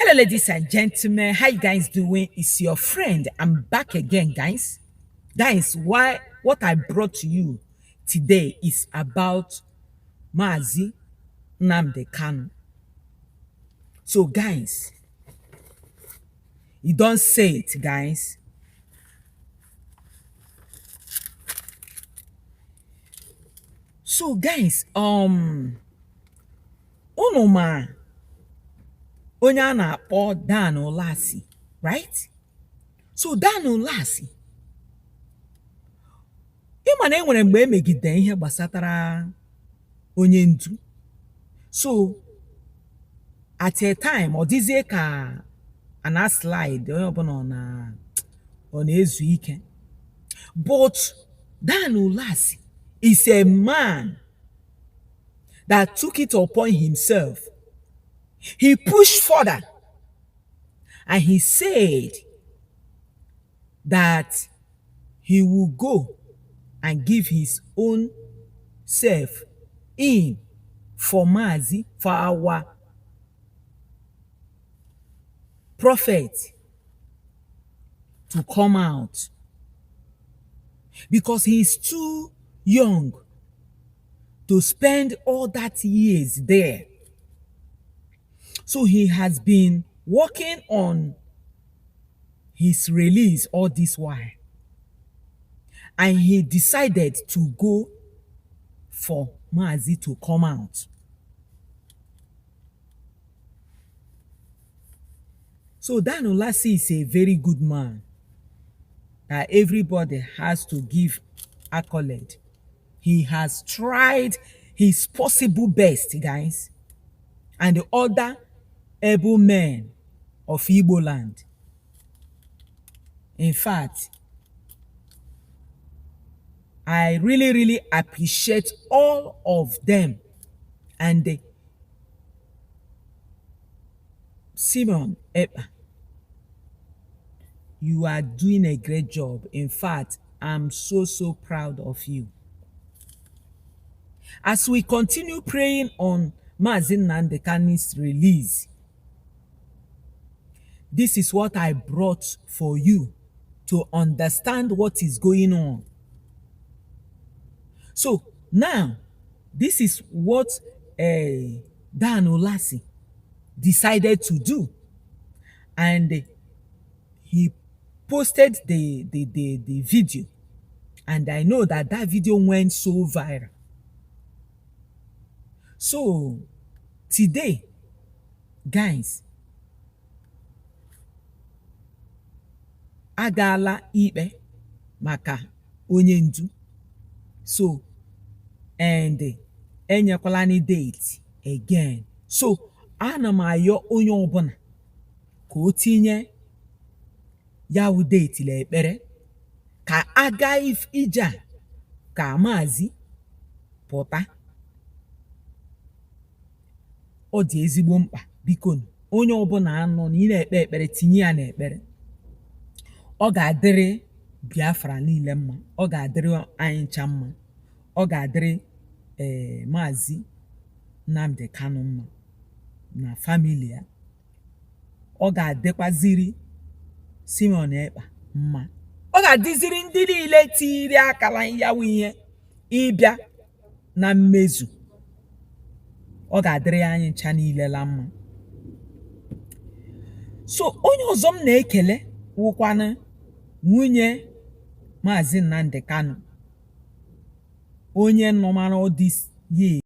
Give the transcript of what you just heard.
Hello, ladies and gentlemen. How you guys doing? It's your friend. I'm back again, guys. What I brought to you today is about Mazi Nnamdi Kanu. So, guys, you don't say it, guys. So, guys, Onoma onye a na-akpọ Dan Olasi, right? So Dan Olasi, ịma na enwere mgbe emegide ihe gbasatara onye ndu. So at a time ọ dịzie ka ana slide onye ọbụla ọ na-ezu ike. But Dan Olasi is a man that took it upon himself. He pushed further and he said that he will go and give his own self in for Mazi, for our prophet to come out, because he is too young to spend all that years there. So he has been working on his release all this while. And he decided to go for Mazi to come out. So Dan Olasi is a very good man that everybody has to give accolade. He has tried his possible best, guys. And the other able men of Igbo land. In fact, I really appreciate all of them. And Simon Epa, you are doing a great job. In fact, I'm so proud of you. As we continue praying on Mazi Nnamdi Kanu's release, this is what I brought for you to understand what is going on. So now, this is what Dan Olasi decided to do. And he posted the video. And I know that video went so viral. So today, guys, agala ikpe maka onye ndu. So, and enyekwala ni date again. So, ana m ayọ onye ọbụla ka o tinye ya wu date le ekpere ka aga ije a ka Mazi pụta. Ọ dị ezigbo mkpa, biko onye ọbụla anọ na ị na-ekpe ekpere tinye ya na ekpere. Ọ ga-adịrị Biafra niile mma, ọ ga-adịrị anyị ncha mma, ọ ga-adịrị Mazi Nnamdi Kanu mma na family ya, ọ ga-adịkwaziri Simon Ekpa mma, ọ ga-adịziri ndị niile tiri akala yawu ihe ịbịa na mmezu, ọ ga-adịrị anyị ncha niile la mma. So onye ọzọ m na-ekele wụkwana nwunye Mazi Nnamdi Kanu, onye nọ mara all this year.